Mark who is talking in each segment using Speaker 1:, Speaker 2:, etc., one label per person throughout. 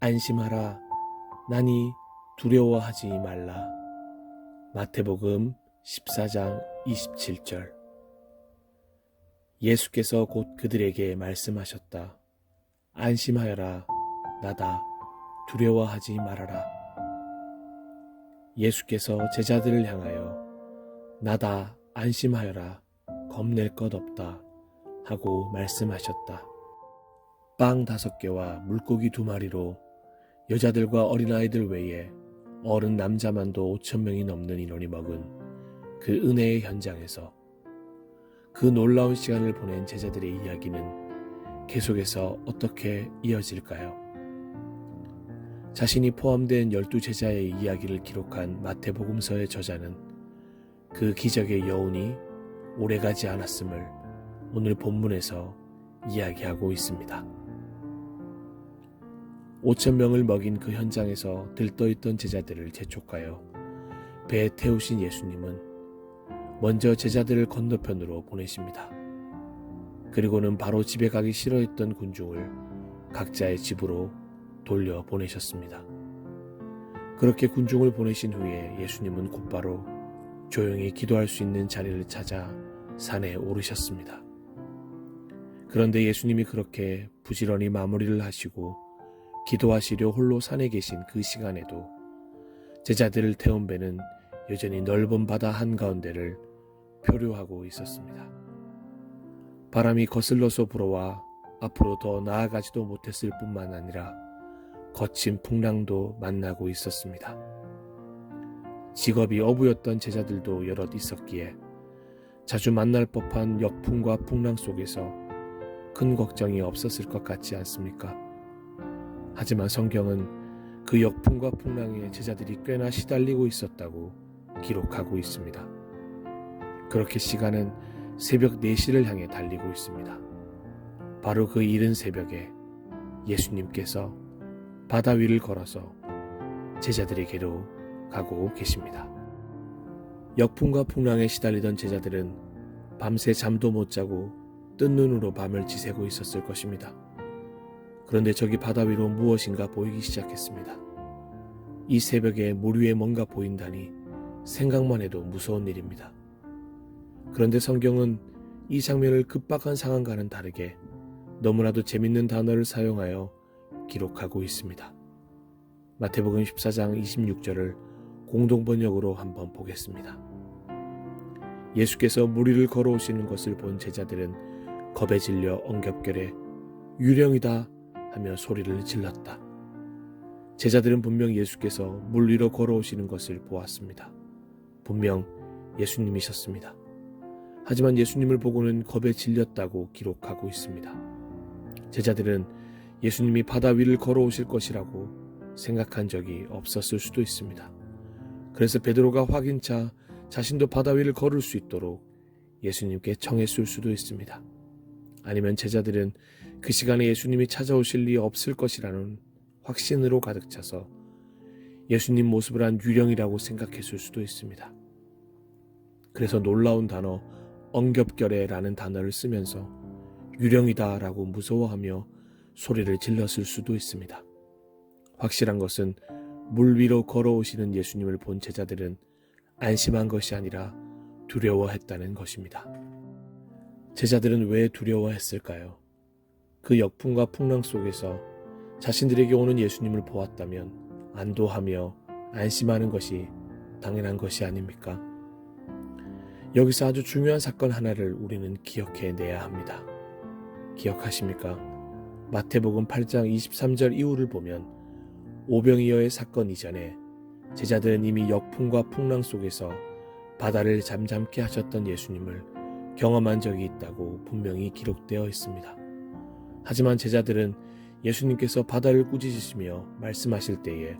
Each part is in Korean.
Speaker 1: 안심하라. 나니 두려워하지 말라. 마태복음 14장 27절. 예수께서 곧 그들에게 말씀하셨다. 안심하여라. 나다. 두려워하지 말아라. 예수께서 제자들을 향하여 나다. 안심하여라. 겁낼 것 없다. 하고 말씀하셨다. 빵 5개와 물고기 2마리로 여자들과 어린아이들 외에 어른 남자만도 5,000명이 넘는 인원이 먹은 그 은혜의 현장에서 그 놀라운 시간을 보낸 제자들의 이야기는 계속해서 어떻게 이어질까요? 자신이 포함된 12제자의 이야기를 기록한 마태복음서의 저자는 그 기적의 여운이 오래가지 않았음을 오늘 본문에서 이야기하고 있습니다. 5,000명을 먹인 그 현장에서 들떠있던 제자들을 재촉하여 배에 태우신 예수님은 먼저 제자들을 건너편으로 보내십니다. 그리고는 바로 집에 가기 싫어했던 군중을 각자의 집으로 돌려보내셨습니다. 그렇게 군중을 보내신 후에 예수님은 곧바로 조용히 기도할 수 있는 자리를 찾아 산에 오르셨습니다. 그런데 예수님이 그렇게 부지런히 마무리를 하시고 기도하시려 홀로 산에 계신 그 시간에도 제자들을 태운 배는 여전히 넓은 바다 한가운데를 표류하고 있었습니다. 바람이 거슬러서 불어와 앞으로 더 나아가지도 못했을 뿐만 아니라 거친 풍랑도 만나고 있었습니다. 직업이 어부였던 제자들도 여럿 있었기에 자주 만날 법한 역풍과 풍랑 속에서 큰 걱정이 없었을 것 같지 않습니까? 하지만 성경은 그 역풍과 풍랑에 제자들이 꽤나 시달리고 있었다고 기록하고 있습니다. 그렇게 시간은 새벽 4시를 향해 달리고 있습니다. 바로 그 이른 새벽에 예수님께서 바다 위를 걸어서 제자들에게로 가고 계십니다. 역풍과 풍랑에 시달리던 제자들은 밤새 잠도 못 자고 뜬 눈으로 밤을 지새고 있었을 것입니다. 그런데 저기 바다 위로 무엇인가 보이기 시작했습니다. 이 새벽에 물 위에 뭔가 보인다니 생각만 해도 무서운 일입니다. 그런데 성경은 이 장면을 급박한 상황과는 다르게 너무나도 재밌는 단어를 사용하여 기록하고 있습니다. 마태복음 14장 26절을 공동번역으로 한번 보겠습니다. 예수께서 물 위를 걸어오시는 것을 본 제자들은 겁에 질려 엉겹결에 유령이다 하며 소리를 질렀다. 제자들은 분명 예수께서 물 위로 걸어오시는 것을 보았습니다. 분명 예수님이셨습니다. 하지만 예수님을 보고는 겁에 질렸다고 기록하고 있습니다. 제자들은 예수님이 바다 위를 걸어오실 것이라고 생각한 적이 없었을 수도 있습니다. 그래서 베드로가 확인차 자신도 바다 위를 걸을 수 있도록 예수님께 청했을 수도 있습니다. 아니면 제자들은 그 시간에 예수님이 찾아오실 리 없을 것이라는 확신으로 가득 차서 예수님 모습을 한 유령이라고 생각했을 수도 있습니다. 그래서 놀라운 단어 엉겹결에라는 단어를 쓰면서 유령이다 라고 무서워하며 소리를 질렀을 수도 있습니다. 확실한 것은 물 위로 걸어오시는 예수님을 본 제자들은 안심한 것이 아니라 두려워했다는 것입니다. 제자들은 왜 두려워했을까요? 그 역풍과 풍랑 속에서 자신들에게 오는 예수님을 보았다면 안도하며 안심하는 것이 당연한 것이 아닙니까? 여기서 아주 중요한 사건 하나를 우리는 기억해내야 합니다. 기억하십니까? 마태복음 8장 23절 이후를 보면 오병이어의 사건 이전에 제자들은 이미 역풍과 풍랑 속에서 바다를 잠잠케 하셨던 예수님을 경험한 적이 있다고 분명히 기록되어 있습니다. 하지만 제자들은 예수님께서 바다를 꾸짖으시며 말씀하실 때에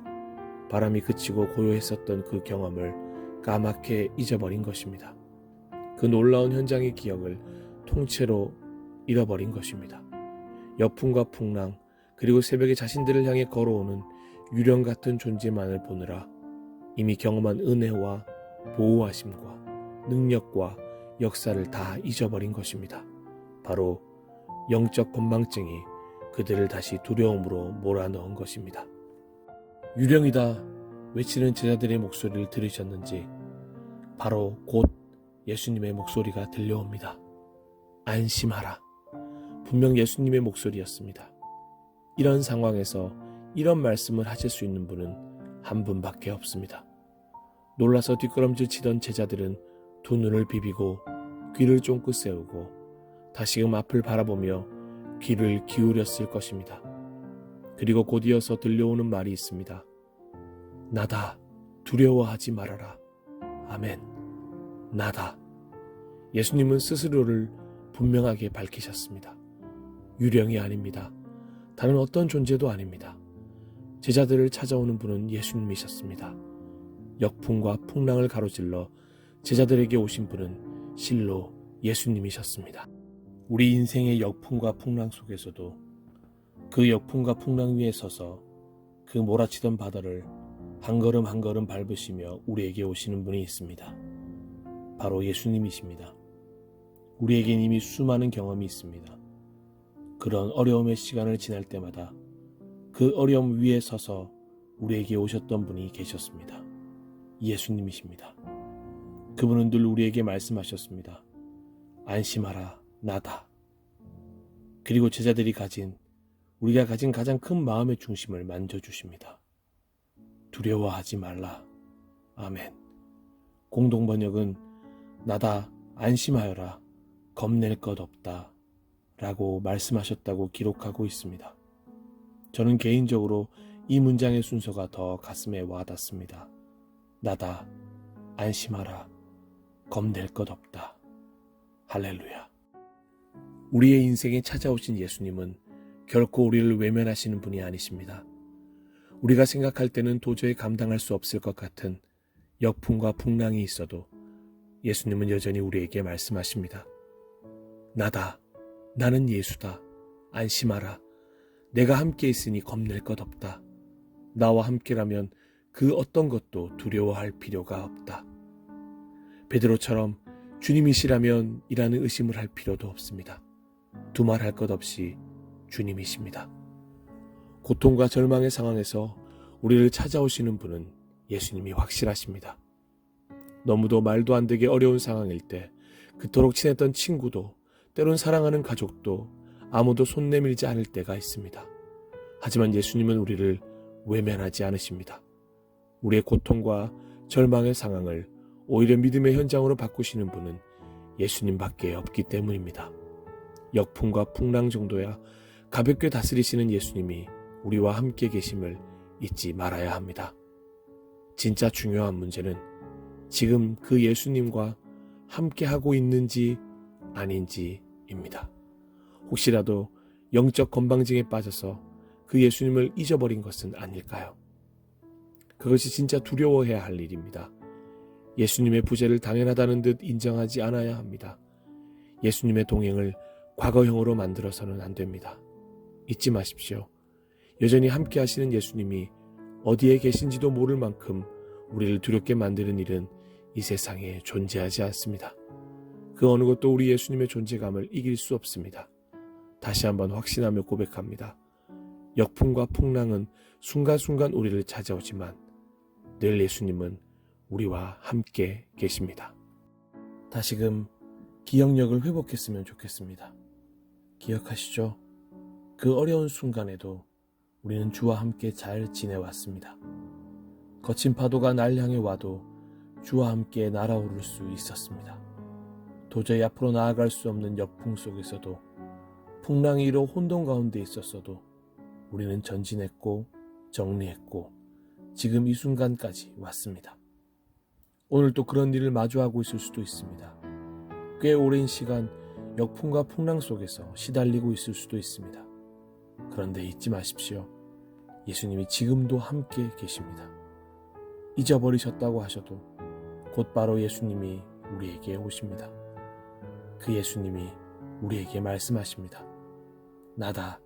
Speaker 1: 바람이 그치고 고요했었던 그 경험을 까맣게 잊어버린 것입니다. 그 놀라운 현장의 기억을 통째로 잃어버린 것입니다. 역풍과 풍랑 그리고 새벽에 자신들을 향해 걸어오는 유령 같은 존재만을 보느라 이미 경험한 은혜와 보호하심과 능력과 역사를 다 잊어버린 것입니다. 바로 영적 건망증이 그들을 다시 두려움으로 몰아넣은 것입니다. 유령이다 외치는 제자들의 목소리를 들으셨는지 바로 곧 예수님의 목소리가 들려옵니다. 안심하라. 분명 예수님의 목소리였습니다. 이런 상황에서 이런 말씀을 하실 수 있는 분은 한 분밖에 없습니다. 놀라서 뒷걸음질 치던 제자들은 두 눈을 비비고 귀를 쫑긋 세우고 다시금 앞을 바라보며 귀를 기울였을 것입니다. 그리고 곧 이어서 들려오는 말이 있습니다. 나다. 두려워하지 말아라. 아멘. 나다. 예수님은 스스로를 분명하게 밝히셨습니다. 유령이 아닙니다. 다른 어떤 존재도 아닙니다. 제자들을 찾아오는 분은 예수님이셨습니다. 역풍과 풍랑을 가로질러 제자들에게 오신 분은 실로 예수님이셨습니다. 우리 인생의 역풍과 풍랑 속에서도 그 역풍과 풍랑 위에 서서 그 몰아치던 바다를 한 걸음 한 걸음 밟으시며 우리에게 오시는 분이 있습니다. 바로 예수님이십니다. 우리에겐 이미 수많은 경험이 있습니다. 그런 어려움의 시간을 지날 때마다 그 어려움 위에 서서 우리에게 오셨던 분이 계셨습니다. 예수님이십니다. 그분은 늘 우리에게 말씀하셨습니다. 안심하라, 나다. 그리고 우리가 가진 가장 큰 마음의 중심을 만져주십니다. 두려워하지 말라. 아멘. 공동번역은 나다, 안심하여라, 겁낼 것 없다 라고 말씀하셨다고 기록하고 있습니다. 저는 개인적으로 이 문장의 순서가 더 가슴에 와닿습니다. 나다, 안심하라, 겁낼 것 없다. 할렐루야. 우리의 인생에 찾아오신 예수님은 결코 우리를 외면하시는 분이 아니십니다. 우리가 생각할 때는 도저히 감당할 수 없을 것 같은 역풍과 풍랑이 있어도 예수님은 여전히 우리에게 말씀하십니다. 나다. 나는 예수다. 안심하라. 내가 함께 있으니 겁낼 것 없다. 나와 함께라면 그 어떤 것도 두려워할 필요가 없다. 베드로처럼 주님이시라면 이라는 의심을 할 필요도 없습니다. 두말할 것 없이 주님이십니다. 고통과 절망의 상황에서 우리를 찾아오시는 분은 예수님이 확실하십니다. 너무도 말도 안 되게 어려운 상황일 때 그토록 친했던 친구도 때론 사랑하는 가족도 아무도 손 내밀지 않을 때가 있습니다. 하지만 예수님은 우리를 외면하지 않으십니다. 우리의 고통과 절망의 상황을 오히려 믿음의 현장으로 바꾸시는 분은 예수님밖에 없기 때문입니다. 역풍과 풍랑 정도야 가볍게 다스리시는 예수님이 우리와 함께 계심을 잊지 말아야 합니다. 진짜 중요한 문제는 지금 그 예수님과 함께하고 있는지 아닌지입니다. 혹시라도 영적 건방증에 빠져서 그 예수님을 잊어버린 것은 아닐까요? 그것이 진짜 두려워해야 할 일입니다. 예수님의 부재를 당연하다는 듯 인정하지 않아야 합니다. 예수님의 동행을 과거형으로 만들어서는 안 됩니다. 잊지 마십시오. 여전히 함께 하시는 예수님이 어디에 계신지도 모를 만큼 우리를 두렵게 만드는 일은 이 세상에 존재하지 않습니다. 그 어느 것도 우리 예수님의 존재감을 이길 수 없습니다. 다시 한번 확신하며 고백합니다. 역풍과 풍랑은 순간순간 우리를 찾아오지만 늘 예수님은 우리와 함께 계십니다. 다시금 기억력을 회복했으면 좋겠습니다. 기억하시죠? 그 어려운 순간에도 우리는 주와 함께 잘 지내왔습니다. 거친 파도가 날 향해 와도 주와 함께 날아오를 수 있었습니다. 도저히 앞으로 나아갈 수 없는 역풍 속에서도 풍랑이 이로 혼돈 가운데 있었어도 우리는 전진했고 정리했고 지금 이 순간까지 왔습니다. 오늘 또 그런 일을 마주하고 있을 수도 있습니다. 꽤 오랜 시간 역풍과 풍랑 속에서 시달리고 있을 수도 있습니다. 그런데 잊지 마십시오. 예수님이 지금도 함께 계십니다. 잊어버리셨다고 하셔도 곧바로 예수님이 우리에게 오십니다. 그 예수님이 우리에게 말씀하십니다. 나다.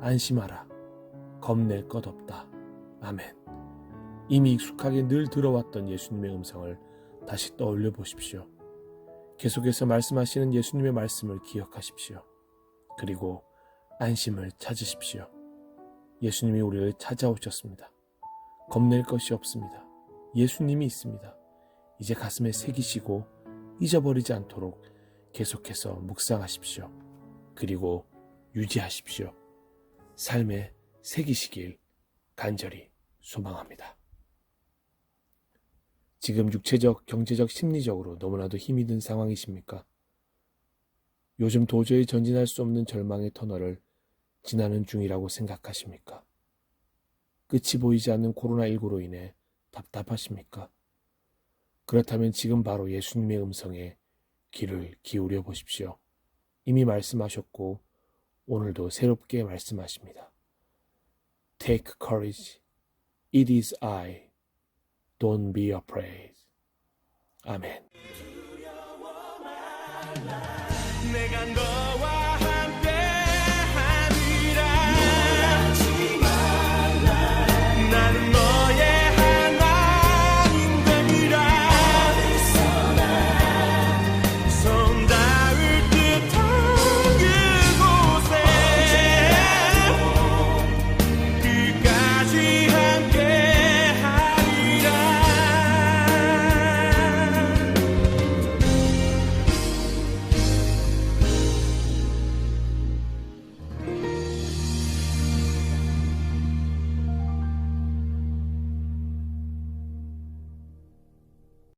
Speaker 1: 안심하라. 겁낼 것 없다. 아멘. 이미 익숙하게 늘 들어왔던 예수님의 음성을 다시 떠올려 보십시오. 계속해서 말씀하시는 예수님의 말씀을 기억하십시오. 그리고 안심을 찾으십시오. 예수님이 우리를 찾아오셨습니다. 겁낼 것이 없습니다. 예수님이 있습니다. 이제 가슴에 새기시고 잊어버리지 않도록 계속해서 묵상하십시오. 그리고 유지하십시오. 삶에 새기시길 간절히 소망합니다. 지금 육체적, 경제적, 심리적으로 너무나도 힘이 든 상황이십니까? 요즘 도저히 전진할 수 없는 절망의 터널을 지나는 중이라고 생각하십니까? 끝이 보이지 않는 코로나19로 인해 답답하십니까? 그렇다면 지금 바로 예수님의 음성에 귀를 기울여 보십시오. 이미 말씀하셨고 오늘도 새롭게 말씀하십니다. Take courage. It is I. Don't be afraid. 아멘.